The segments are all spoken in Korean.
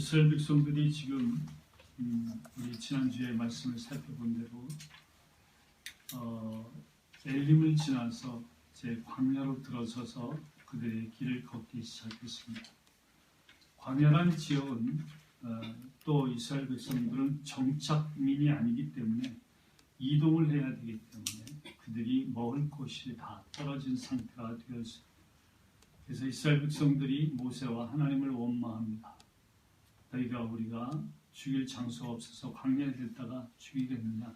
이스라엘 백성들이 지금 우리 지난주에 말씀을 살펴본 대로 엘림을 지나서 제 광야로 들어서서 그들의 길을 걷기 시작했습니다. 광야란 지역은 또 이스라엘 백성들은 정착민이 아니기 때문에 이동을 해야 되기 때문에 그들이 먹을 곳이 다 떨어진 상태가 되었습니다. 그래서 이스라엘 백성들이 모세와 하나님을 원망합니다. 너희가 우리가 죽일 장소가 없어서 광야에 들다가 죽이겠느냐?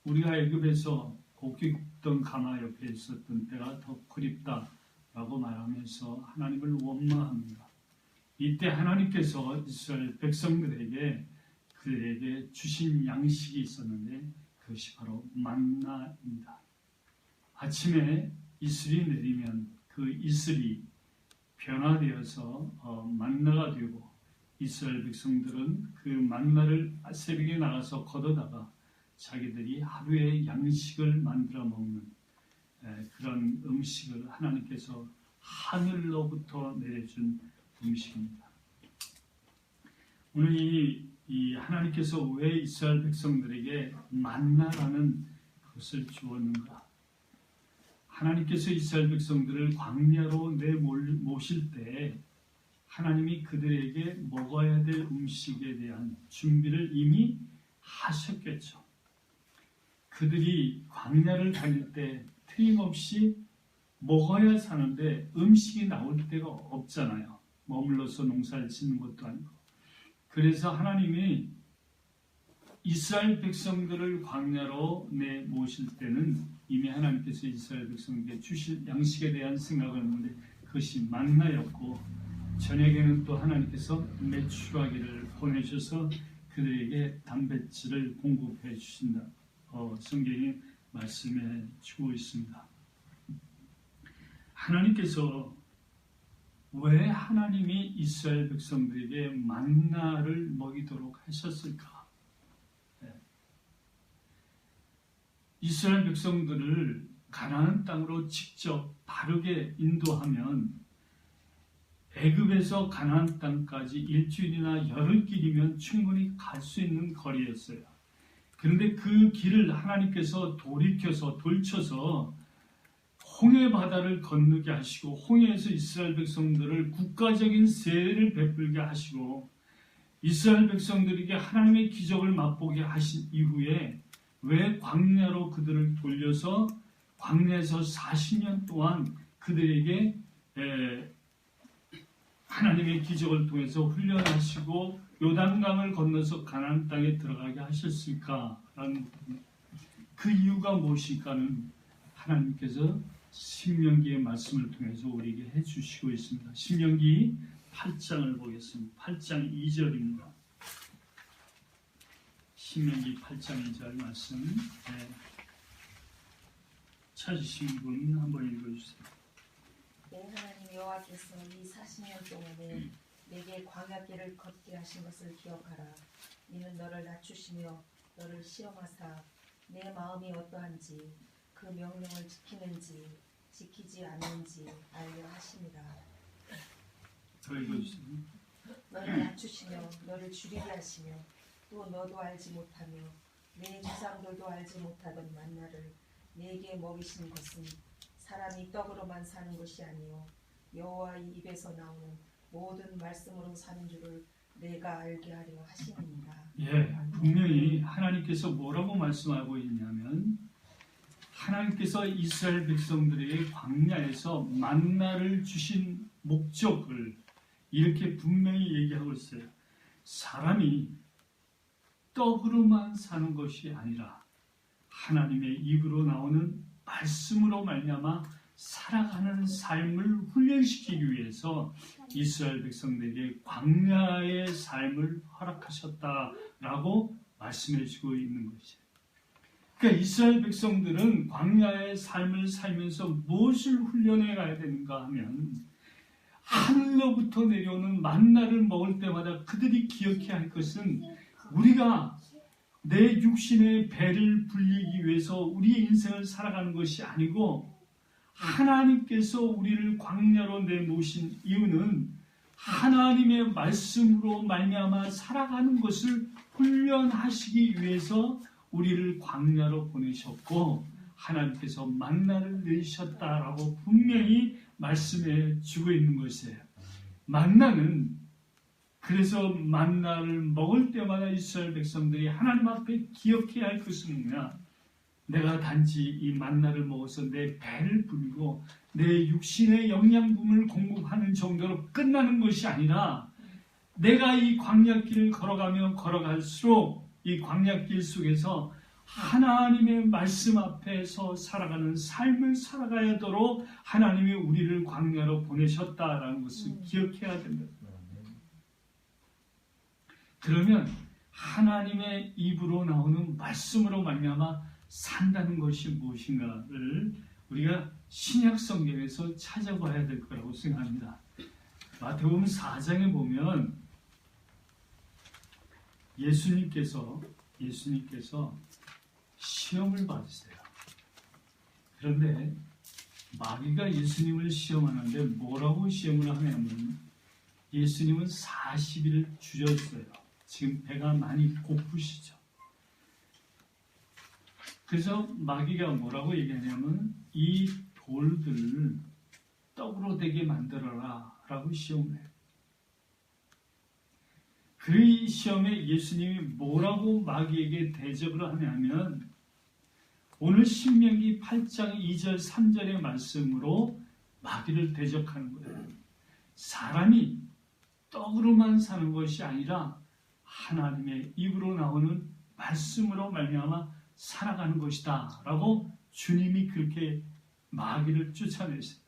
우리가 애굽에서 고기 굽던 가마 옆에 있었던 때가 더 그립다라고 말하면서 하나님을 원망합니다. 이때 하나님께서 이스라엘 백성들에게 그들에게 주신 양식이 있었는데 그것이 바로 만나입니다. 아침에 이슬이 내리면 그 이슬이 변화되어서 만나가 되고 이스라엘 백성들은 그 만나를 새벽에 나가서 걷어다가 자기들이 하루의 양식을 만들어 먹는 그런 음식을 하나님께서 하늘로부터 내려준 음식입니다. 오늘 이 하나님께서 왜 이스라엘 백성들에게 만나라는 것을 주었는가? 하나님께서 이스라엘 백성들을 광야로 내모실 때 하나님이 그들에게 먹어야 될 음식에 대한 준비를 이미 하셨겠죠. 그들이 광야를 다닐 때 틀림없이 먹어야 사는데 음식이 나올 데가 없잖아요. 머물러서 농사를 짓는 것도 아니고. 그래서 하나님이 이스라엘 백성들을 광야로 내모실 때는 이미 하나님께서 이스라엘 백성에게 주실 양식에 대한 생각을 했는데 그것이 만나였고, 저녁에는 또 하나님께서 메추라기를 보내셔서 그들에게 단백질을 공급해 주신다. 성경이 말씀해 주고 있습니다. 하나님께서 왜 하나님이 이스라엘 백성들에게 만나를 먹이도록 하셨을까? 이스라엘 백성들을 가나안 땅으로 직접 바르게 인도하면 애굽에서 가나안 땅까지 일주일이나 열흘길이면 충분히 갈 수 있는 거리였어요. 그런데 그 길을 하나님께서 돌쳐서 홍해 바다를 건너게 하시고 홍해에서 이스라엘 백성들을 국가적인 세례를 베풀게 하시고 이스라엘 백성들에게 하나님의 기적을 맛보게 하신 이후에 왜 광야로 그들을 돌려서 광야에서 40년 동안 그들에게 하나님의 기적을 통해서 훈련하시고 요단강을 건너서 가나안 땅에 들어가게 하셨을까라는 그 이유가 무엇일까는 하나님께서 신명기의 말씀을 통해서 우리에게 해주시고 있습니다. 신명기 8장을 보겠습니다. 8장 2절입니다. 신명기 8장 2절 말씀 찾으신 분 한번 읽어주세요. 내 하나님 여호와께서 이 40년 동안에 내게 광야길을 걷게 하신 것을 기억하라. 이는 너를 낮추시며 너를 시험하사 내 마음이 어떠한지 그 명령을 지키는지 지키지 않는지 알려 하심이라. 더 읽어주세요. 너를 낮추시며 너를 줄이게 하시며 또 너도 알지 못하며 내 조상들도 알지 못하던 만나를 내게 먹이신 것은 사람이 떡으로만 사는 것이 아니요 여호와의 입에서 나오는 모든 말씀으로 사는 줄을 내가 알게 하려 하시니라. 분명히 하나님께서 뭐라고 말씀하고 있냐면 하나님께서 이스라엘 백성들에게 광야에서 만나를 주신 목적을 이렇게 분명히 얘기하고 있어요. 사람이 떡으로만 사는 것이 아니라 하나님의 입으로 나오는 말씀으로 말미암아 살아가는 삶을 훈련시키기 위해서 이스라엘 백성들에게 광야의 삶을 허락하셨다라고 말씀해 주고 있는 것이에요. 그러니까 이스라엘 백성들은 광야의 삶을 살면서 무엇을 훈련해 가야 되는가 하면 하늘로부터 내려오는 만나를 먹을 때마다 그들이 기억해야 할 것은 우리가 내 육신의 배를 불리기 위해서 우리의 인생을 살아가는 것이 아니고 하나님께서 우리를 광야로 내모신 이유는 하나님의 말씀으로 말미암아 살아가는 것을 훈련하시기 위해서 우리를 광야로 보내셨고 하나님께서 만나를 내리셨다라고 분명히 말씀해 주고 있는 것이에요. 만나는 그래서 만나를 먹을 때마다 이스라엘 백성들이 하나님 앞에 기억해야 할 것은 뭐냐? 내가 단지 이 만나를 먹어서 내 배를 불리고 내 육신의 영양분을 공급하는 정도로 끝나는 것이 아니라 내가 이 광야길을 걸어가면 걸어갈수록 이 광야길 속에서 하나님의 말씀 앞에서 살아가는 삶을 살아가야 하도록 하나님이 우리를 광야로 보내셨다라는 것을 기억해야 됩니다. 그러면 하나님의 입으로 나오는 말씀으로 말미암아 산다는 것이 무엇인가를 우리가 신약 성경에서 찾아봐야 될 거라고 생각합니다. 마태복음 4장에 보면 예수님께서 시험을 받으세요. 그런데 마귀가 예수님을 시험하는데 뭐라고 시험을 하냐면 예수님은 40일을 주셨어요. 지금 배가 많이 고프시죠. 그래서 마귀가 뭐라고 얘기하냐면 이 돌들을 떡으로 되게 만들어라 라고 시험을 해요. 그 시험에 예수님이 뭐라고 마귀에게 대접을 하냐면 오늘 신명기 8장 2절 3절의 말씀으로 마귀를 대적하는 거예요. 사람이 떡으로만 사는 것이 아니라 하나님의 입으로 나오는 말씀으로 말미암아 살아가는 것이다 라고 주님이 그렇게 마귀를 쫓아내셨어요.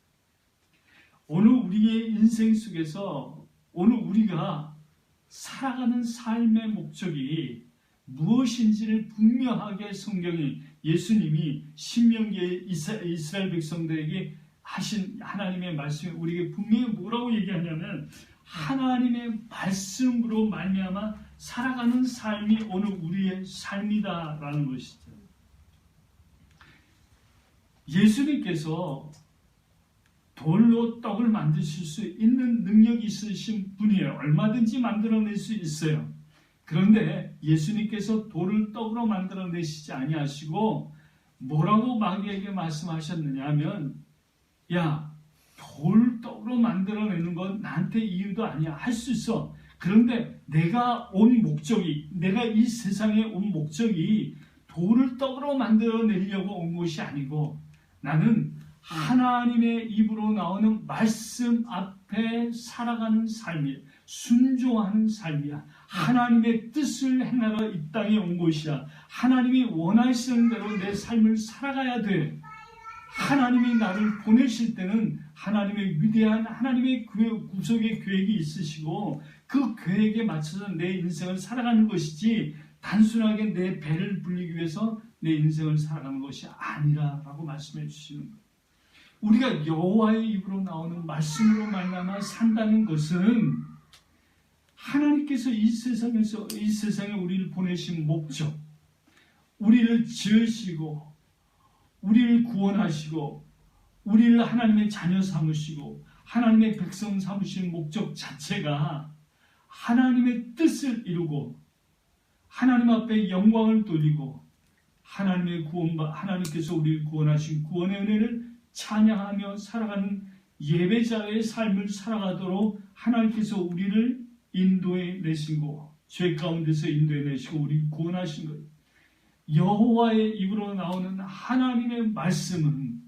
오늘 우리의 인생 속에서 오늘 우리가 살아가는 삶의 목적이 무엇인지를 분명하게 성경이 예수님이 신명기에 이스라엘 백성들에게 하신 하나님의 말씀에 우리에게 분명히 뭐라고 얘기하냐면 하나님의 말씀으로 말미암아 살아가는 삶이 오늘 우리의 삶이다라는 것이죠. 예수님께서 돌로 떡을 만드실 수 있는 능력이 있으신 분이에요. 얼마든지 만들어낼 수 있어요. 그런데 예수님께서 돌을 떡으로 만들어내시지 아니하시고 뭐라고 마귀에게 말씀하셨느냐 하면 야, 돌 떡으로 만들어내는 건 나한테 이유도 아니야. 할 수 있어. 그런데 내가 이 세상에 온 목적이 돌을 떡으로 만들어내려고 온 것이 아니고 나는 하나님의 입으로 나오는 말씀 앞에 살아가는 삶이야. 순종하는 삶이야. 하나님의 뜻을 행하러 이 땅에 온 것이야. 하나님이 원하시는 대로 내 삶을 살아가야 돼. 하나님이 나를 보내실 때는 하나님의 위대한 하나님의 구속의 계획이 있으시고 그 계획에 맞춰서 내 인생을 살아가는 것이지 단순하게 내 배를 불리기 위해서 내 인생을 살아가는 것이 아니라라고 말씀해 주시는 거예요. 우리가 여호와의 입으로 나오는 말씀으로 말미암아 산다는 것은 하나님께서 이 세상에 우리를 보내신 목적, 우리를 지으시고 우리를 구원하시고 우리를 하나님의 자녀 삼으시고 하나님의 백성 삼으신 목적 자체가 하나님의 뜻을 이루고 하나님 앞에 영광을 돌리고 하나님께서 우리를 구원하신 구원의 은혜를 찬양하며 살아가는 예배자의 삶을 살아가도록 하나님께서 우리를 인도해 내시고 죄 가운데서 인도해 내시고 우리를 구원하신 거예요. 여호와의 입으로 나오는 하나님의 말씀은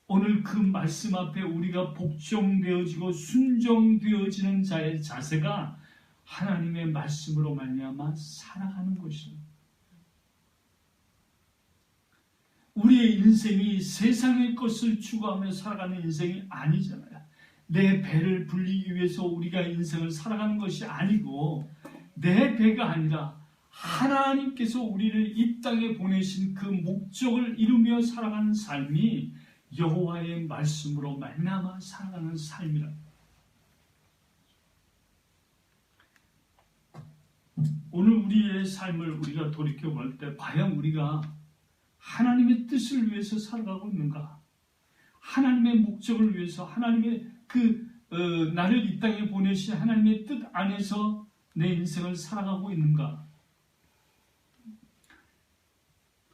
오늘 그 말씀 앞에 우리가 복종되어지고 순종되어지는 자의 자세가 하나님의 말씀으로 말미암아 살아가는 것입니다. 우리의 인생이 세상의 것을 추구하며 살아가는 인생이 아니잖아요. 내 배를 불리기 위해서 우리가 인생을 살아가는 것이 아니고 내 배가 아니라 하나님께서 우리를 이 땅에 보내신 그 목적을 이루며 살아가는 삶이 여호와의 말씀으로 말미암아 살아가는 삶이라. 오늘 우리의 삶을 우리가 돌이켜 볼 때 과연 우리가 하나님의 뜻을 위해서 살아가고 있는가? 하나님의 목적을 위해서 하나님의 그 나를 이 땅에 보내신 하나님의 뜻 안에서 내 인생을 살아가고 있는가?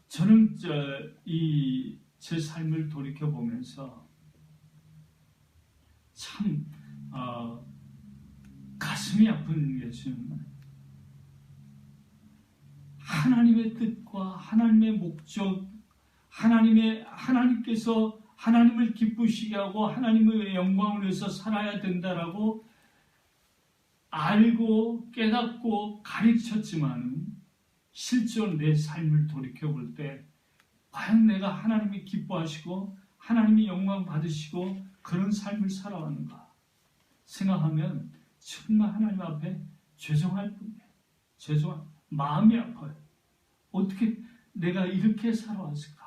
저는 제 삶을 돌이켜보면서 참 가슴이 아픈 것은 하나님의 뜻과 하나님의 목적, 하나님께서 하나님을 기쁘시게 하고 하나님의 영광을 위해서 살아야 된다라고 알고 깨닫고 가르쳤지만 실제로 내 삶을 돌이켜볼 때 과연 내가 하나님이 기뻐하시고 하나님이 영광 받으시고 그런 삶을 살아왔는가 생각하면 정말 하나님 앞에 죄송할 뿐이에요. 마음이 아파요. 어떻게 내가 이렇게 살아왔을까?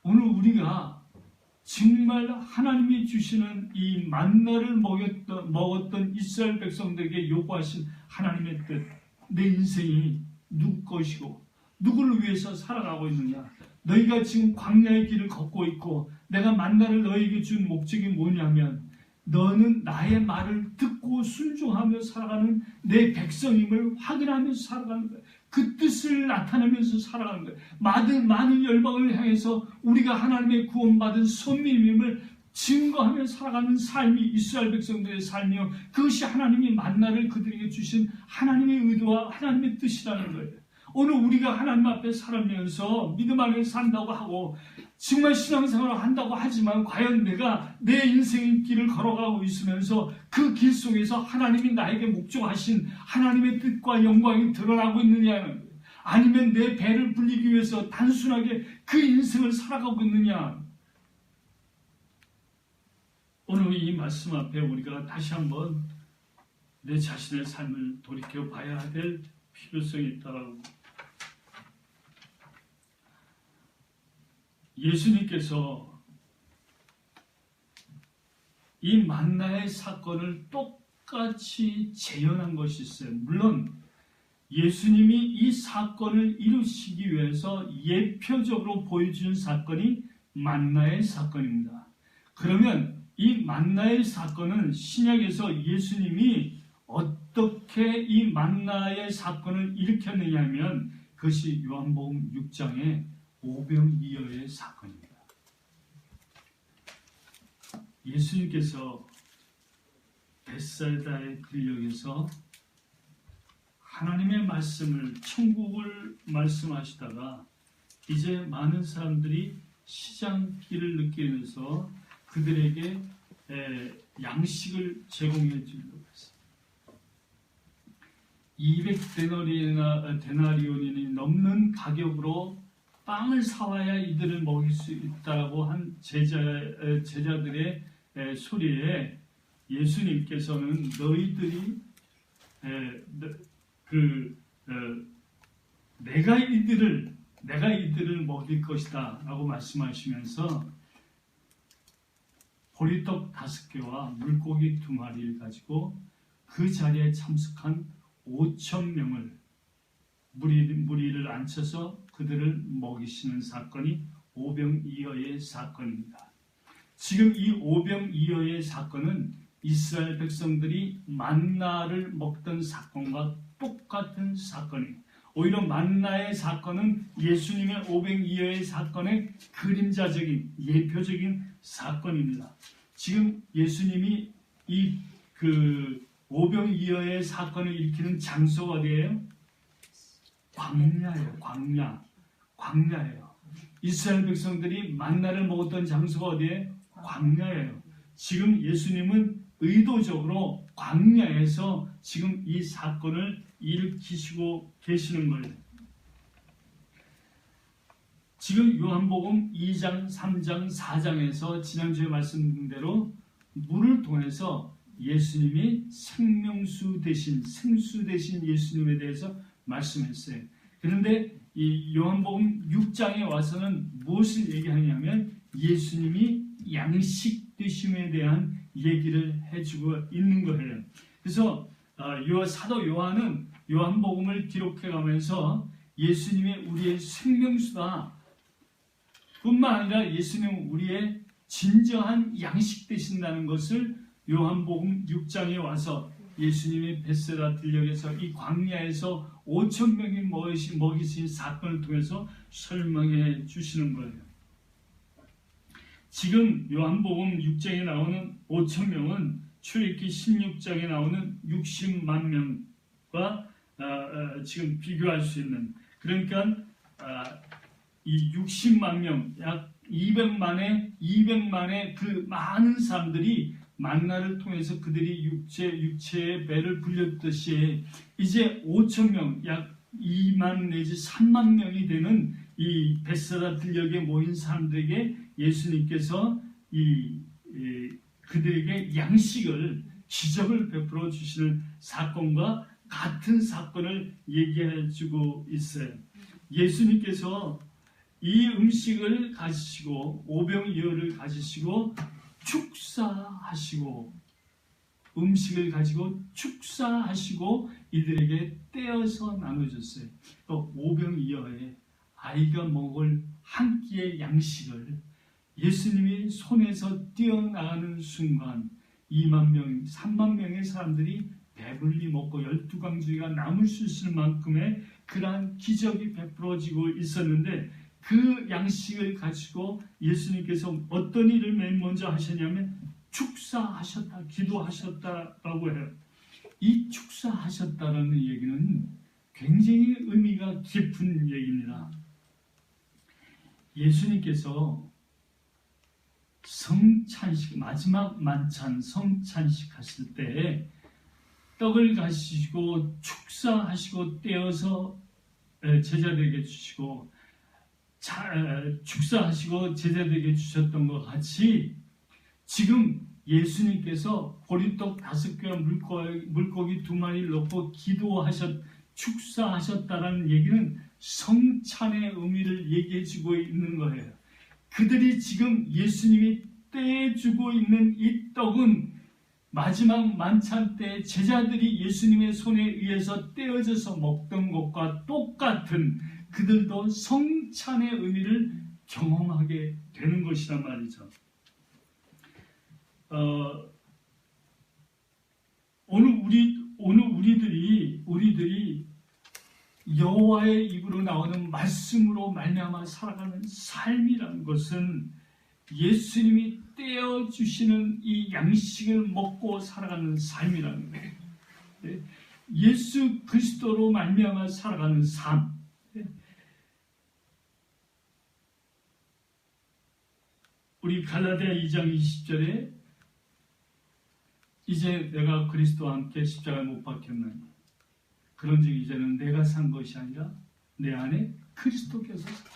오늘 우리가 정말 하나님이 주시는 이 만나를 먹었던 이스라엘 백성들에게 요구하신 하나님의 뜻, 내 인생이 누구 것이고 누구를 위해서 살아가고 있느냐? 너희가 지금 광야의 길을 걷고 있고 내가 만나를 너희에게 준 목적이 뭐냐면 너는 나의 말을 듣고 순종하며 살아가는 내 백성임을 확인하면서 살아가는 거예요. 그 뜻을 나타내면서 살아가는 거예요. 많은 열방을 향해서 우리가 하나님의 구원받은 선민임을 증거하며 살아가는 삶이 이스라엘 백성들의 삶이요. 그것이 하나님이 만나를 그들에게 주신 하나님의 의도와 하나님의 뜻이라는 거예요. 오늘 우리가 하나님 앞에 살면서 믿음 안에 산다고 하고 정말 신앙생활을 한다고 하지만 과연 내가 내 인생의 길을 걸어가고 있으면서 그 길 속에서 하나님이 나에게 목적하신 하나님의 뜻과 영광이 드러나고 있느냐는 거예요. 아니면 내 배를 불리기 위해서 단순하게 그 인생을 살아가고 있느냐. 오늘 이 말씀 앞에 우리가 다시 한번 내 자신의 삶을 돌이켜 봐야 될 필요성이 있다고. 예수님께서 이 만나의 사건을 똑같이 재현한 것이 있어요. 물론 예수님이 이 사건을 이루시기 위해서 예표적으로 보여주는 사건이 만나의 사건입니다. 그러면 이 만나의 사건은 신약에서 예수님이 어떻게 이 만나의 사건을 일으켰느냐 하면 그것이 요한복음 6장의 오병이어의 사건입니다. 예수님께서 벳사이다의 들녘에서 하나님의 말씀을 천국을 말씀하시다가 이제 많은 사람들이 시장 길을 느끼면서 그들에게 양식을 제공해 주려고 했습니다. 200데나리온이 넘는 가격으로 빵을 사와야 이들을 먹일 수 있다고 한 제자들의 소리에 예수님께서는 너희들이 내가 이들을 먹일 것이다 라고 말씀하시면서 보리떡 5개와 물고기 2마리를 가지고 그 자리에 참석한 5,000명을 무리를 앉혀서 그들을 먹이시는 사건이 오병이어의 사건입니다. 지금 이 오병이어의 사건은 이스라엘 백성들이 만나를 먹던 사건과 똑같은 사건입니다. 오히려 만나의 사건은 예수님의 오병이어의 사건의 그림자적인 예표적인 사건입니다. 지금 예수님이 이 오병이어의 사건을 일으키는 장소가 어디예요? 광야예요. 광야예요. 이스라엘 백성들이 만나를 먹었던 장소가 어디에? 광야예요. 지금 예수님은 의도적으로 광야에서 지금 이 사건을 일으키시고 계시는 거예요. 지금 요한복음 2장, 3장, 4장에서 지난주에 말씀드린 대로 물을 통해서 예수님이 생수 대신 예수님에 대해서 말씀했어요. 그런데 이 요한복음 6장에 와서는 무엇을 얘기하냐면 예수님이 양식 되심에 대한 얘기를 해주고 있는 거예요. 그래서 사도 요한은 요한복음을 기록해가면서 예수님의 우리의 생명수다. 뿐만 아니라 예수님은 우리의 진정한 양식 되신다는 것을 요한복음 6장에 와서 예수님이 베세다 들녘에서 이 광야에서 5천 명이 먹이신 사건을 통해서 설명해 주시는 거예요. 지금 요한복음 6장에 나오는 5천 명은 출애굽기 16장에 나오는 60만 명과 지금 비교할 수 있는, 그러니까 이 60만 명, 약 200만의 그 많은 사람들이 만나를 통해서 그들이 육체의 배를 불렸듯이 이제 5천 명, 약 2만 내지 3만 명이 되는 이 베세다 들녘에 모인 사람들에게 예수님께서 그들에게 양식을, 기적을 베풀어 주시는 사건과 같은 사건을 얘기해 주고 있어요. 예수님께서 이 음식을 가지시고 오병이어를 가지시고 축사하시고, 음식을 가지고 축사하시고 이들에게 떼어서 나눠줬어요. 오병이어에 아이가 먹을 한 끼의 양식을 예수님이 손에서 띄어나가는 순간 2만 명, 3만 명의 사람들이 배불리 먹고 12광주리가 남을 수 있을 만큼의 그러한 기적이 베풀어지고 있었는데, 그 양식을 가지고 예수님께서 어떤 일을 맨 먼저 하셨냐면 축사하셨다, 기도하셨다라고 해요. 이 축사하셨다라는 얘기는 굉장히 의미가 깊은 얘기입니다. 예수님께서 성찬식, 마지막 만찬 성찬식 하실 때 떡을 가지시고 축사하시고 떼어서 제자들에게 주시고 축사하시고 제자들에게 주셨던 것 같이, 지금 예수님께서 보리떡 5개와 물고기 2마리를 넣고 축사하셨다라는 얘기는 성찬의 의미를 얘기해 주고 있는 거예요. 그들이 지금 예수님이 떼주고 있는 이 떡은 마지막 만찬 때 제자들이 예수님의 손에 의해서 떼어져서 먹던 것과 똑같은, 그들도 성찬의 의미를 경험하게 되는 것이란 말이죠. 오늘 우리들이 여호와의 입으로 나오는 말씀으로 말미암아 살아가는 삶이라는 것은 예수님이 떼어주시는 이 양식을 먹고 살아가는 삶이라는 거예요. 예수 그리스도로 말미암아 살아가는 삶. 우리 갈라디아 2장 20절에 이제 내가 그리스도와 함께 십자가에 못 박혔나니 그런즉 이제는 내가 산 것이 아니라 내 안에 그리스도께서 사셨다.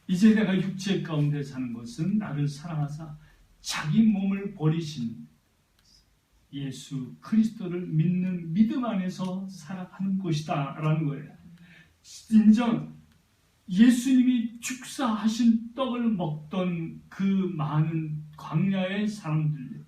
이제 내가 육체 가운데 사는 것은 나를 사랑하사 자기 몸을 버리신 예수 그리스도를 믿는 믿음 안에서 살아가는 것이다 라는 거예요. 진정 예수님이 축사하신 떡을 먹던 그 많은 광야의 사람들,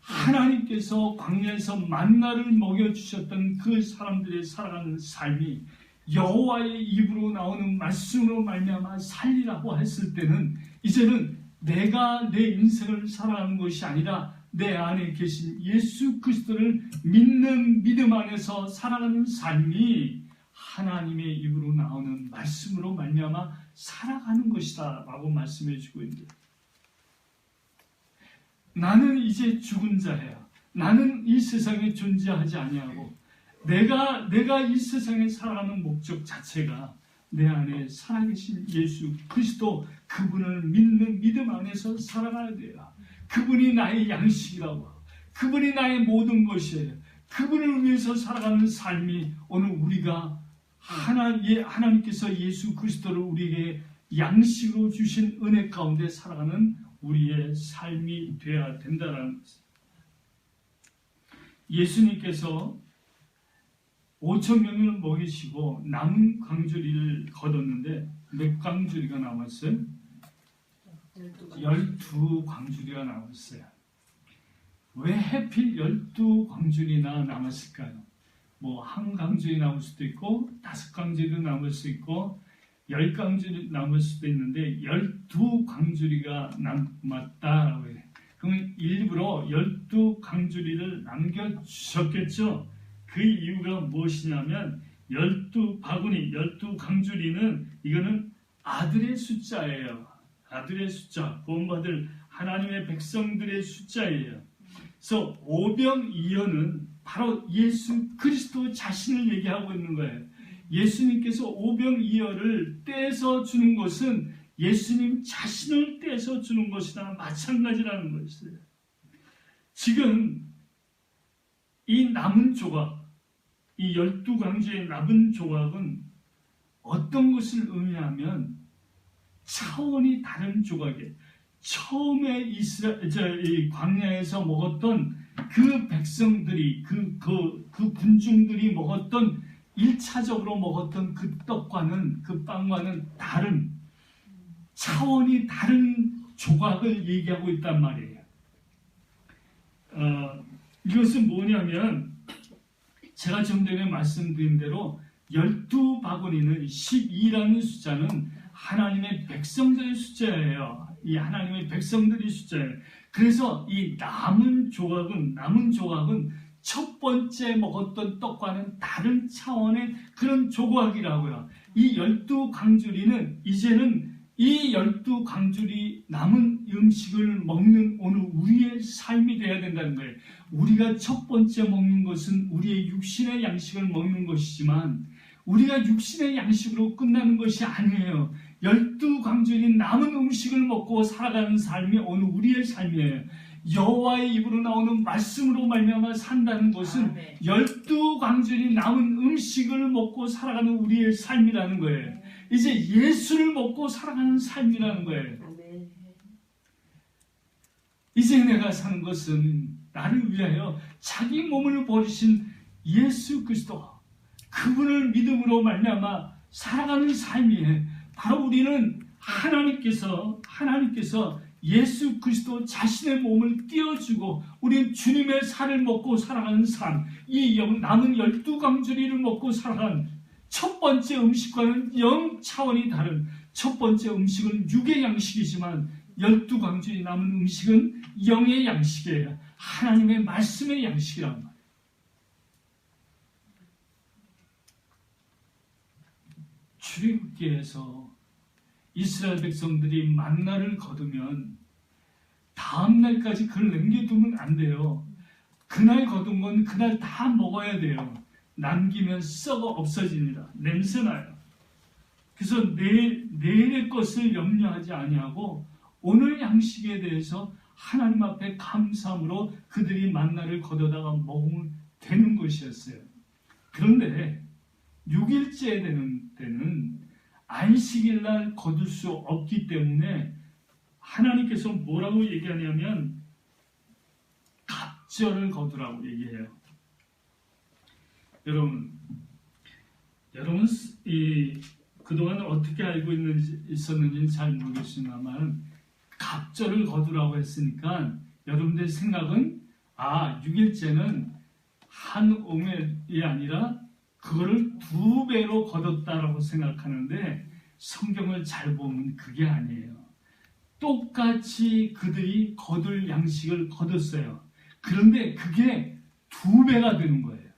하나님께서 광야에서 만나를 먹여주셨던 그 사람들의 살아가는 삶이 여호와의 입으로 나오는 말씀으로 말미암아 살리라고 했을 때는, 이제는 내가 내 인생을 살아가는 것이 아니라 내 안에 계신 예수 그리스도를 믿는 믿음 안에서 살아가는 삶이 하나님의 입으로 나오는 말씀으로 말미암아 살아가는 것이다 라고 말씀해 주고 있는데, 나는 이제 죽은 자야. 나는 이 세상에 존재하지 아니하고 내가 이 세상에 살아가는 목적 자체가 내 안에 살아계신 예수 그리스도, 그분을 믿는 믿음 안에서 살아가야 돼요. 그분이 나의 양식이라고, 그분이 나의 모든 것이에요. 그분을 위해서 살아가는 삶이 오늘 우리가 하나님께서 예수 그리스도를 우리에게 양식으로 주신 은혜 가운데 살아가는 우리의 삶이 되어야 된다는 것입니다. 예수님께서 5천 명을 먹이시고 남은 광주리를 거뒀는데 몇 광주리가 남았어요? 12광주리가 남았어요. 왜 하필 12광주리나 남았을까요? 뭐 한 광주리 남을 수도 있고 5광주리도 남을 수 있고, 10광주리 남을 수도 있는데 12광주리가 남았다라고 해요. 그러면 일부러 12광주리를 남겨주셨겠죠. 그 이유가 무엇이냐면 12바구니, 12광주리는 이거는 아들의 숫자예요. 아들의 숫자, 구원받을 하나님의 백성들의 숫자예요. 그래서 오병이어는 바로 예수 그리스도 자신을 얘기하고 있는 거예요. 예수님께서 오병이어를 떼서 주는 것은 예수님 자신을 떼서 주는 것이나 마찬가지라는 것이에요. 지금 이 남은 조각, 이 12광주의 남은 조각은 어떤 것을 의미하면 차원이 다른 조각이에요. 처음에 이 광야에서 먹었던 그 백성들이 그 군중들이 먹었던 1차적으로 먹었던 그 떡과는 그 빵과는 다른 차원이 다른 조각을 얘기하고 있단 말이에요. 이것은 뭐냐면 제가 좀 전에 말씀드린 대로 12바구니는 12라는 숫자는 하나님의 백성들의 숫자예요. 이 하나님의 백성들의 숫자예요. 그래서 이 남은 조각은 첫 번째 먹었던 떡과는 다른 차원의 그런 조각이라고요. 이 12광주리는 이제는 이 12광주리 남은 음식을 먹는 오늘 우리의 삶이 되어야 된다는 거예요. 우리가 첫 번째 먹는 것은 우리의 육신의 양식을 먹는 것이지만 우리가 육신의 양식으로 끝나는 것이 아니에요. 12광주리 남은 음식을 먹고 살아가는 삶이 오늘 우리의 삶이에요. 여호와의 입으로 나오는 말씀으로 말미암아 산다는 것은 12광주리 남은 음식을 먹고 살아가는 우리의 삶이라는 거예요. 이제 예수를 먹고 살아가는 삶이라는 거예요. 이제 내가 사는 것은 나를 위하여 자기 몸을 버리신 예수 그리스도, 그분을 믿음으로 말미암아 살아가는 삶이에요. 바로 우리는 하나님께서 예수 그리스도 자신의 몸을 띄워주고 우리는 주님의 살을 먹고 살아가는 삶, 이 남은 12광주리를 먹고 살아가는 첫 번째 음식과는 영 차원이 다른, 첫 번째 음식은 육의 양식이지만 12광주리 남은 음식은 영의 양식이에요. 하나님의 말씀의 양식이란 말이에요. 출애굽기에서 이스라엘 백성들이 만나를 거두면 다음 날까지 그걸 남겨두면 안 돼요. 그날 거둔 건 그날 다 먹어야 돼요. 남기면 썩어 없어집니다. 냄새나요. 그래서 내일의 것을 염려하지 아니하고 오늘 양식에 대해서 하나님 앞에 감사함으로 그들이 만나를 거두다가 먹으면 되는 것이었어요. 그런데 6일째 되는 때는 안식일날 거둘 수 없기 때문에 하나님께서 뭐라고 얘기하냐면 갑절을 거두라고 얘기해요. 여러분 그동안 어떻게 알고 있었는지는 잘 모르겠지만 갑절을 거두라고 했으니까 여러분들의 생각은 6일째는 한 오멜이 아니라 그거를 2배로 거뒀다라고 생각하는데 성경을 잘 보면 그게 아니에요. 똑같이 그들이 거둘 양식을 거뒀어요. 그런데 그게 2배가 되는 거예요.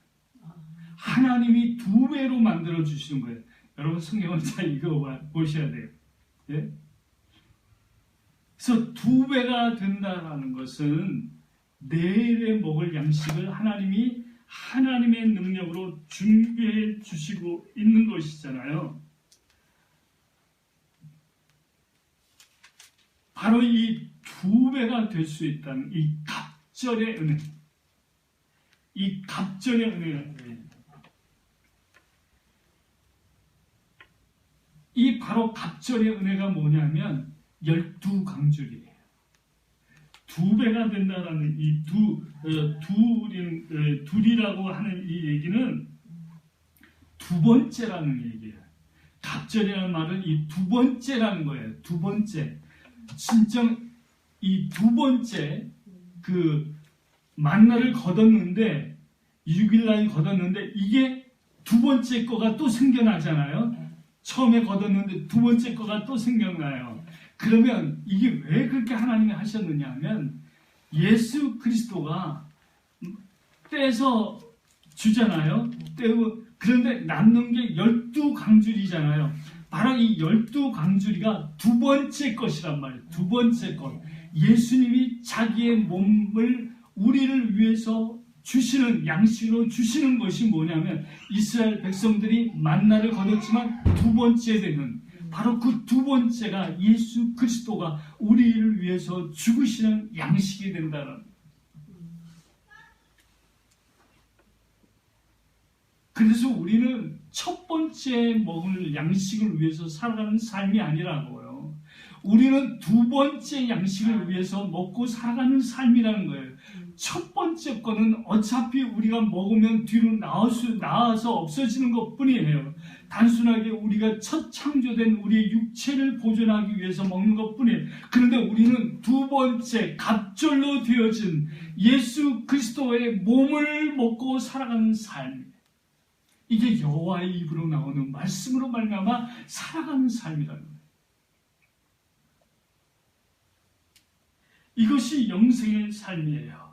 하나님이 2배로 만들어 주시는 거예요. 여러분 성경을 잘 읽어보셔야 돼요. 예? 그래서 2배가 된다는 것은 내일에 먹을 양식을 하나님이 하나님의 능력으로 준비해 주시고 있는 것이잖아요. 바로 이 2배가 될 수 있다는 이 갑절의 은혜, 이 갑절의 은혜, 이 바로 갑절의 은혜가 뭐냐면 12광주리예요. 2배가 된다라는 이 둘이라고 하는 이 얘기는 두 번째라는 얘기예요. 갑절이라는 말은 이 두 번째라는 거예요. 두 번째. 진정 이 두 번째 그 만나를 거뒀는데 6일날 거뒀는데 이게 두 번째 거가 또 생겨나잖아요. 처음에 거뒀는데 두 번째 거가 또 생각나요. 그러면 이게 왜 그렇게 하나님이 하셨느냐 하면 예수 그리스도가 떼서 주잖아요. 떼고 그런데 남는 게 12강줄이잖아요. 바로 이 12강줄이가 두 번째 것이란 말이에요. 두 번째 것. 예수님이 자기의 몸을 우리를 위해서 주시는, 양식으로 주시는 것이 뭐냐면 이스라엘 백성들이 만나를 거뒀지만 두 번째 되는 바로 그 두 번째가 예수 그리스도가 우리를 위해서 죽으시는 양식이 된다는. 그래서 우리는 첫 번째 먹을 양식을 위해서 살아가는 삶이 아니라고요. 우리는 두 번째 양식을 위해서 먹고 살아가는 삶이라는 거예요. 첫 번째 거는 어차피 우리가 먹으면 뒤로 나와서 없어지는 것 뿐이에요. 단순하게 우리가 첫 창조된 우리의 육체를 보존하기 위해서 먹는 것 뿐이에요. 그런데 우리는 두 번째 갑절로 되어진 예수 그리스도의 몸을 먹고 살아가는 삶. 이게 여호와의 입으로 나오는 말씀으로 말미암아 살아가는 삶이라는 거예요. 이것이 영생의 삶이에요.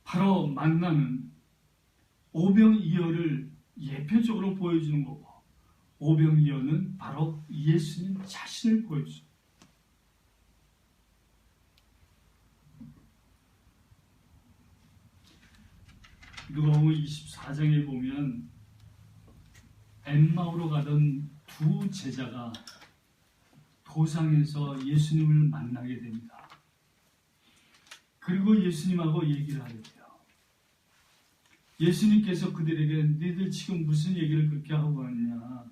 바로 만나는 오병이어를 예표적으로 보여주는 거고 오병이어는 바로 예수님 자신을 보여주죠. 누가복음 24장에 보면 엠마오로 가던 두 제자가 도상에서 예수님을 만나게 됩니다. 그리고 예수님하고 얘기를 하게 돼요. 예수님께서 그들에게 너희들 지금 무슨 얘기를 그렇게 하고 왔냐?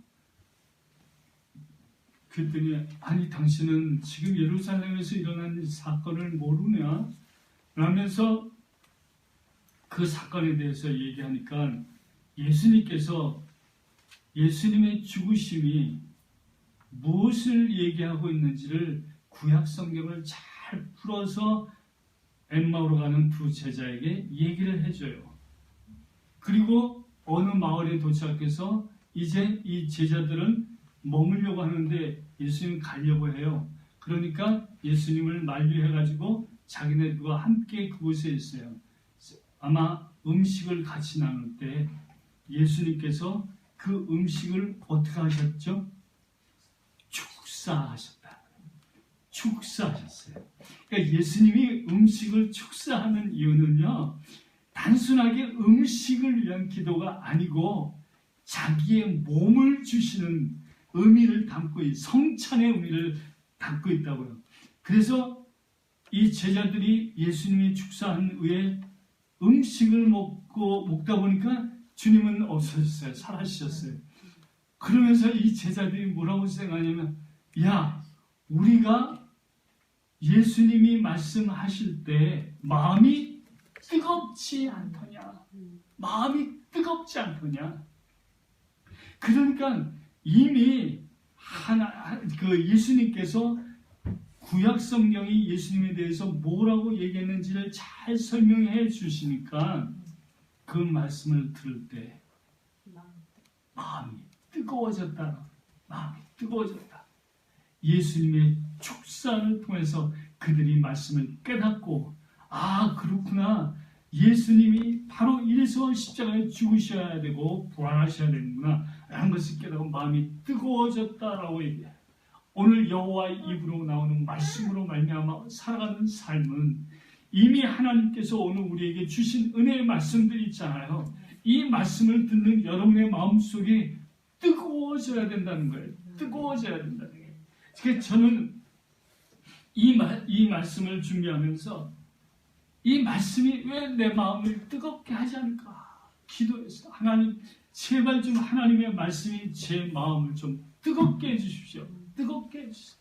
그랬더니 아니 당신은 지금 예루살렘에서 일어난 사건을 모르냐? 라면서 그 사건에 대해서 얘기하니까 예수님께서 예수님의 죽으심이 무엇을 얘기하고 있는지를 구약 성경을 잘 풀어서 엠마오로 가는 두 제자에게 얘기를 해줘요. 그리고 어느 마을에 도착해서 이제 이 제자들은 머물려고 하는데 예수님 가려고 해요. 그러니까 예수님을 만류해가지고 자기네들과 함께 그곳에 있어요. 아마 음식을 같이 나눌 때 예수님께서 그 음식을 어떻게 하셨죠? 축사하셨다. 축사하셨어요. 그러니까 예수님이 음식을 축사하는 이유는요, 단순하게 음식을 위한 기도가 아니고 자기의 몸을 주시는 의미를 담고 성찬의 의미를 담고 있다고요. 그래서 이 제자들이 예수님이 축사한 후에 음식을 먹다 보니까 주님은 없어졌어요. 사라지셨어요. 그러면서 이 제자들이 뭐라고 생각하냐면 야, 우리가 예수님이 말씀하실 때 마음이 뜨겁지 않더냐? 마음이 뜨겁지 않더냐? 그러니까 이미 예수님께서 구약 성경이 예수님에 대해서 뭐라고 얘기했는지를 잘 설명해 주시니까 그 말씀을 들을 때 마음이 뜨거워졌다. 마음이 뜨거워졌다. 예수님의 축사를 통해서 그들이 말씀을 깨닫고 아 그렇구나. 예수님이 바로 이래서 십자가에 죽으셔야 되고 부활하셔야 되는구나 라는 것을 깨닫고 마음이 뜨거워졌다라고 얘기해요. 오늘 여호와의 입으로 나오는 말씀으로 말미암아 살아가는 삶은 이미 하나님께서 오늘 우리에게 주신 은혜의 말씀들이 있잖아요. 이 말씀을 듣는 여러분의 마음속에 뜨거워져야 된다는 거예요. 뜨거워져야 된다는 거예요. 그래서 저는 이 말씀을 준비하면서 이 말씀이 왜 내 마음을 뜨겁게 하지 않을까 기도했어요. 하나님 제발 좀 하나님의 말씀이 제 마음을 좀 뜨겁게 해주십시오. 뜨겁게 해주십시오.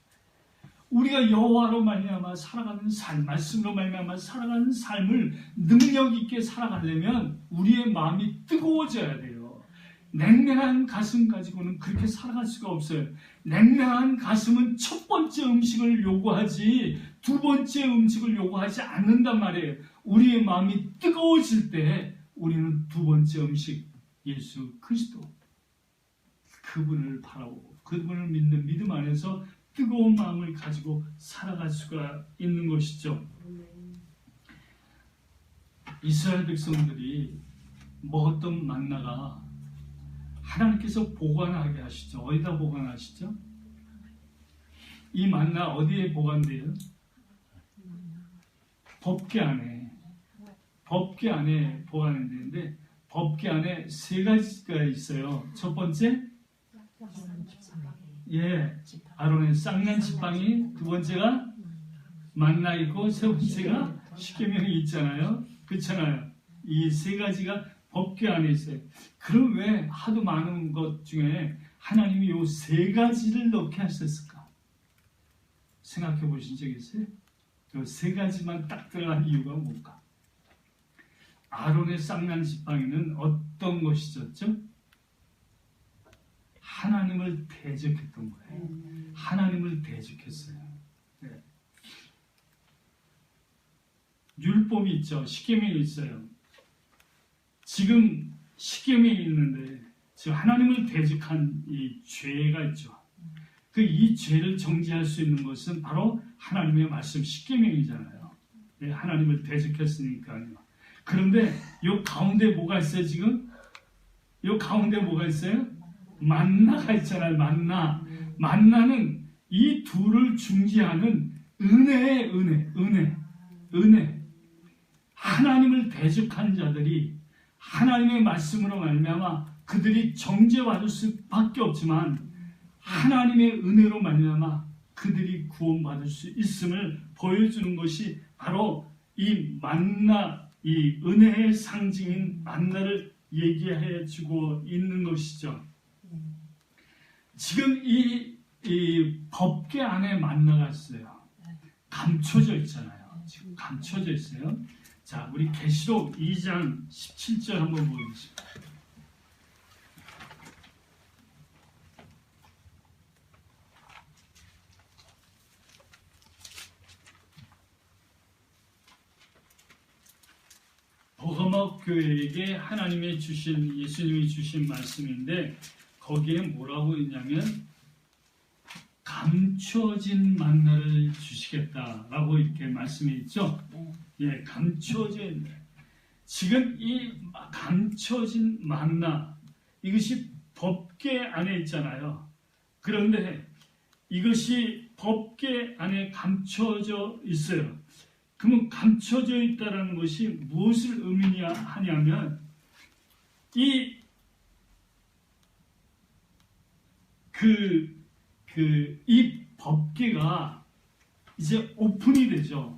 우리가 여호와로 말미암아 살아가는 삶, 말씀으로 말미암아 살아가는 삶을 능력 있게 살아가려면 우리의 마음이 뜨거워져야 돼요. 냉랭한 가슴 가지고는 그렇게 살아갈 수가 없어요. 냉랭한 가슴은 첫 번째 음식을 요구하지 두 번째 음식을 요구하지 않는단 말이에요. 우리의 마음이 뜨거워질 때 우리는 두 번째 음식 예수 그리스도 그분을 바라보고 그분을 믿는 믿음 안에서 뜨거운 마음을 가지고 살아갈 수가 있는 것이죠. 이스라엘 백성들이 먹었던 만나가 하나님께서 보관하게 하시죠. 어디다 보관하시죠? 이 만나 어디에 보관돼요? 법궤 안에. 법궤 안에 보관되는데 법궤 안에 세 가지가 있어요. 첫 번째, 아론의 쌍난 지팡이. 두 번째가 만나 있고 세 번째가 십계명이 있잖아요. 그렇잖아요. 이 세 가지가 법궤 안에 있어요. 그럼 왜 하도 많은 것 중에 하나님이 이 세 가지를 넣게 하셨을까? 생각해 보신 적 있어요? 이 세 가지만 딱 들어간 이유가 뭘까? 아론의 쌍난 지팡이는 어떤 것이었죠? 하나님을 대적했던 거예요. 하나님을 대적했어요. 네. 율법이 있죠. 십계명이 있어요. 지금 십계명이 있는데 지금 하나님을 대적한 이 죄가 있죠. 이 죄를 정지할 수 있는 것은 바로 하나님의 말씀 십계명이잖아요. 네, 하나님을 대적했으니까요. 그런데 이 가운데 뭐가 있어요 지금? 이 가운데 뭐가 있어요? 만나가 있잖아요. 만나. 만나는 이 둘을 중지하는 은혜의 은혜. 하나님을 대적한 자들이 하나님의 말씀으로 말미암아 그들이 정죄받을 수밖에 없지만 하나님의 은혜로 말미암아 그들이 구원받을 수 있음을 보여주는 것이 바로 이 만나, 이 은혜의 상징인 만나를 얘기해 주고 있는 것이죠. 지금 이 법궤 안에 만나가 있어요. 감춰져 있잖아요. 지금 감춰져 있어요. 자, 우리 계시록 2장 17절 한번 보겠습니다. 버가목 교회에게 하나님의 주신 예수님이 주신 말씀인데 거기에 뭐라고 있냐면 감춰진 만나를 주시겠다라고 이렇게 말씀이 있죠. 예, 감춰진. 지금 이 감춰진 만나 이것이 법궤 안에 있잖아요. 그런데 이것이 법궤 안에 감춰져 있어요. 그러면 감춰져 있다는 것이 무엇을 의미하냐면 이 법궤가 이제 오픈이 되죠.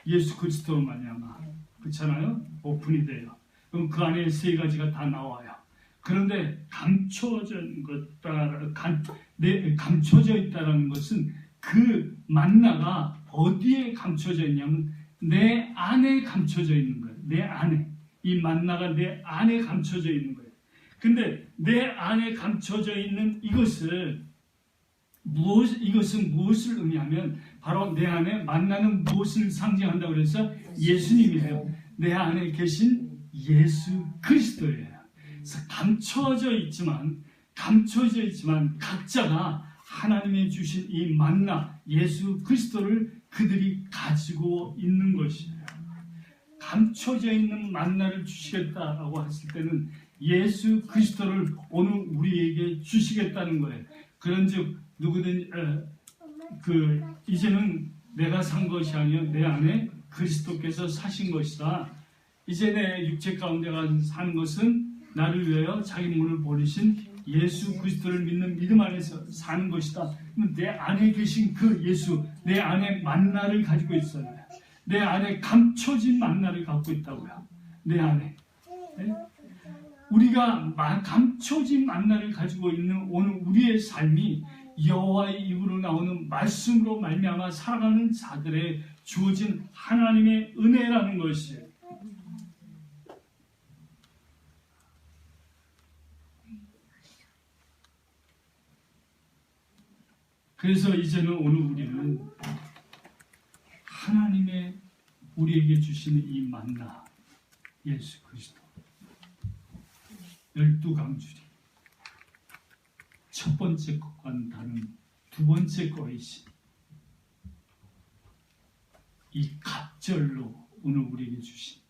예수 그리스도로 말미암아. 그렇잖아요? 오픈이 돼요. 그럼 그 안에 세 가지가 다 나와요. 그런데 감춰져 있다는 것은 그 만나가 어디에 감춰져 있냐면 내 안에 감춰져 있는 거예요. 내 안에. 이 만나가 내 안에 감춰져 있는 거예요. 근데 내 안에 감춰져 있는 이것은 무엇을 의미하면 바로 내 안에 만나는 무엇을 상징한다고 그래서 예수님이에요. 내 안에 계신 예수 그리스도예요. 그래서 감춰져 있지만 각자가 하나님이 주신 이 만나 예수 그리스도를 그들이 가지고 있는 것이에요. 감춰져 있는 만나를 주시겠다라고 했을 때는 예수 그리스도를 오늘 우리에게 주시겠다는 거예요. 그런즉 누구든 이제는 내가 산 것이 아니요 내 안에 그리스도께서 사신 것이다. 이제 내 육체 가운데 사는 것은 나를 위하여 자기 몸을 버리신 예수 그리스도를 믿는 믿음 안에서 사는 것이다. 내 안에 계신 그 예수, 내 안에 만나를 가지고 있어요. 내 안에 감춰진 만나를 갖고 있다고요. 내 안에. 네? 우리가 감춰진 만나를 가지고 있는 오늘 우리의 삶이 여호와의 입으로 나오는 말씀으로 말미암아 살아가는 자들의 주어진 하나님의 은혜라는 것이에요. 그래서 이제는 오늘 우리는 하나님의 우리에게 주시는 이 만나, 예수 그리스도 12강줄이 첫 번째 것과는 다른 두 번째 거이신 이 갑절로 오늘 우리에게 주신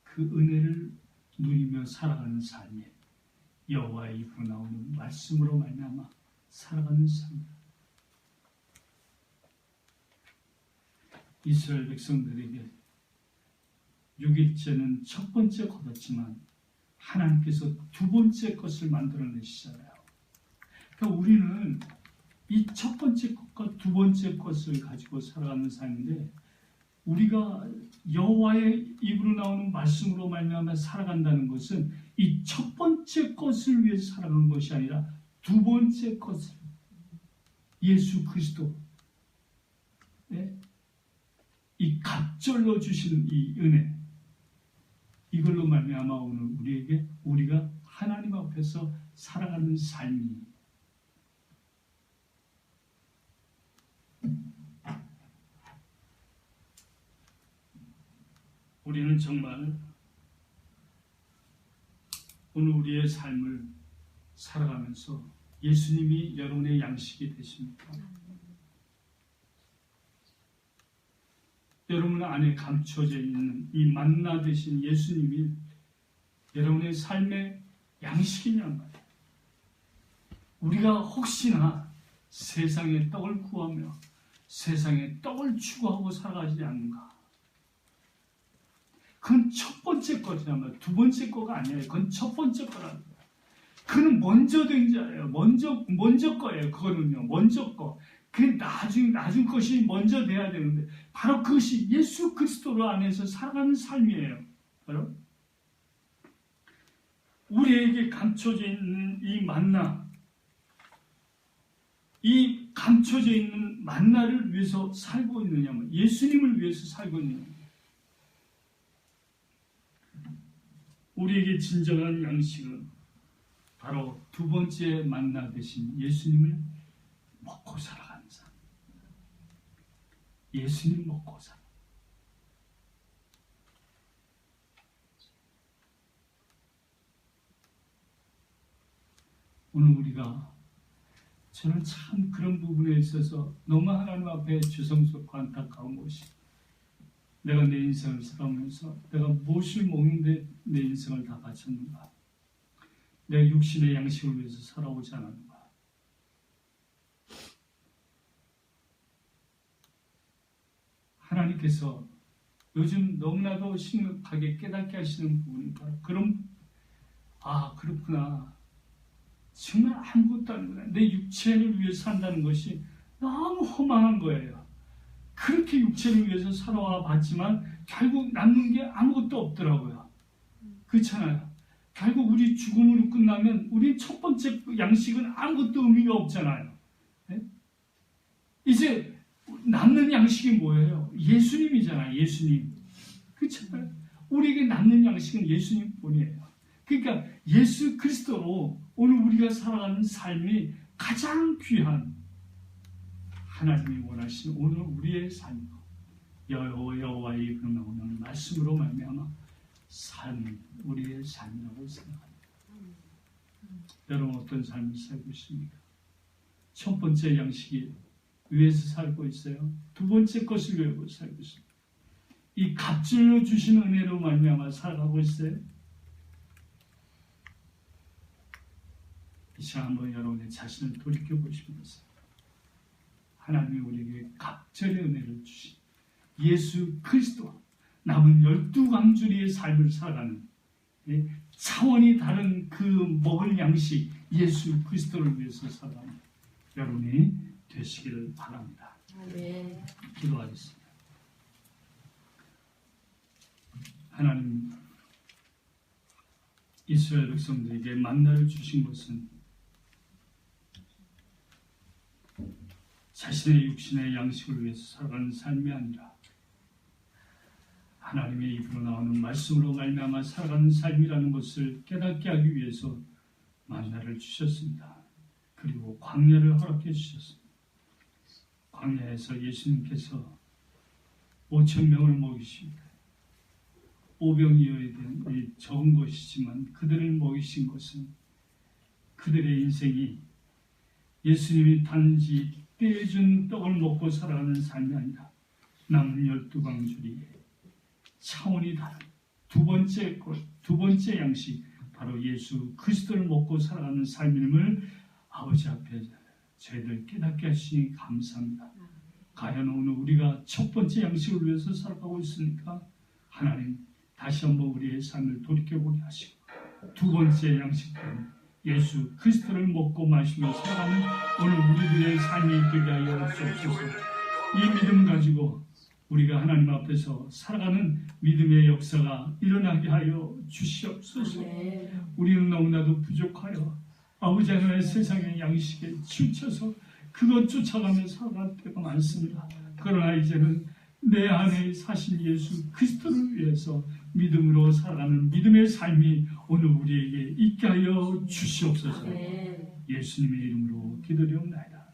그 은혜를 누리며 살아가는 삶에 여호와의 입으로 나오는 말씀으로 말미암아 살아가는 삶. 이스라엘 백성들에게 6일째는 첫 번째 거뒀지만 하나님께서 두 번째 것을 만들어내시잖아요. 그러니까 우리는 이 첫 번째 것과 두 번째 것을 가지고 살아가는 삶인데 우리가 여호와의 입으로 나오는 말씀으로 말미암아 살아간다는 것은 이 첫 번째 것을 위해서 살아가는 것이 아니라 두 번째 것을 예수 그리스도 이 갑절로 주시는 이 은혜 이걸로 말미암아 오늘 우리가 하나님 앞에서 살아가는 삶이 우리는 정말 오늘 우리의 삶을 살아가면서 예수님이 여러분의 양식이 되십니까? 여러분 안에 감춰져 있는 이 만나 되신 예수님이 여러분의 삶의 양식이냔 말이에요. 우리가 혹시나 세상의 떡을 구하며 세상의 떡을 추구하고 살아가지 않는가? 그건 첫 번째 거란 말이에요. 두 번째 거가 아니에요. 그건 첫 번째 거라는 거예요. 그는 먼저 된 자예요. 먼저 거예요. 그거는요. 먼저 거. 그게 나중 것이 먼저 돼야 되는데 바로 그것이 예수 그리스도 안에서 살아가는 삶이에요. 바로 우리에게 감춰져 있는 이 만나, 이 감춰져 있는 만나를 위해서 살고 있느냐, 예수님을 위해서 살고 있느냐. 우리에게 진정한 양식은 바로 두 번째 만나 되신 예수님을 먹고 살아가는 삶. 예수님 먹고 살아. 오늘 우리가 저는 참 그런 부분에 있어서 너무 하나님 앞에 죄송스럽고 안타까운 것이 내가 내 인생을 살아오면서 내가 무엇을 먹는데 내 인생을 다 바쳤는가? 내가 육신의 양식을 위해서 살아오지 않았는가? 하나님께서 요즘 너무나도 심각하게 깨닫게 하시는 부분이 바로 그렇구나. 정말 아무것도 아니구나. 내 육체를 위해서 산다는 것이 너무 허망한 거예요. 그렇게 육체를 위해서 살아와 봤지만 결국 남는 게 아무것도 없더라고요. 그렇잖아요. 결국 우리 죽음으로 끝나면 우리 첫 번째 양식은 아무것도 의미가 없잖아요. 네? 이제 남는 양식이 뭐예요? 예수님이잖아요. 예수님. 그렇잖아요. 우리에게 남는 양식은 예수님뿐이에요. 그러니까 예수 그리스도로 오늘 우리가 살아가는 삶이 가장 귀한 하나님이 원하시는 오늘 우리의 삶이고 여호와의 입으로 나오는 말씀으로 말미암아 삶, 우리의 삶이라고 생각합니다. 여러분 어떤 삶을 살고 있습니까? 첫 번째 양식이 위에서 살고 있어요. 두 번째 것을 위해서 살고 있습니다. 이 갑절로 주신 은혜로 말미암아 살아가고 있어요. 이 시간 한번 여러분의 자신을 돌이켜보시면서 하나님이 우리에게 갑절의 은혜를 주신 예수 그리스도 남은 12강주리의 삶을 살아가는 차원이 다른 그 먹을 양식 예수 그리스도를 위해서 살아가는 여러분이 되시기를 바랍니다. 네. 기도하겠습니다. 하나님, 이스라엘 백성들에게 만나를 주신 것은 자신의 육신의 양식을 위해서 살아가는 삶이 아니라 하나님의 입으로 나오는 말씀으로 말미암아 살아가는 삶이라는 것을 깨닫게 하기 위해서 만나를 주셨습니다. 그리고 광야를 허락해 주셨습니다. 광야에서 예수님께서 5,000명을 먹이십니다. 오병이어야 되는 적은 것이지만 그들을 먹이신 것은 그들의 인생이 예수님이 단지 떼준 떡을 먹고 살아가는 삶이 아니라 남은 12광주리의 차원이 다른 두 번째 양식, 바로 예수 그리스도를 먹고 살아가는 삶임을 아버지 앞에 저희들 깨닫게 하시니 감사합니다. 과연 오늘 우리가 첫 번째 양식을 위해서 살아가고 있으니까 하나님 다시 한번 우리의 삶을 돌이켜보게 하시고, 두 번째 양식은 예수 그리스도를 먹고 마시며 살아가는 오늘 우리들의 삶이 되게 하여 주옵소서. 이 믿음 가지고 우리가 하나님 앞에서 살아가는 믿음의 역사가 일어나게 하여 주시옵소서. 우리는 너무나도 부족하여 아버지 하나님의 세상의 양식에 치우쳐서 그것 쫓아가며 살아갈 때가 많습니다. 그러나 이제는 내 안에 사신 예수 그리스도를 위해서 믿음으로 살아가는 믿음의 삶이 오늘 우리에게 있게 하여 주시옵소서. 예수님의 이름으로 기도드리옵나이다.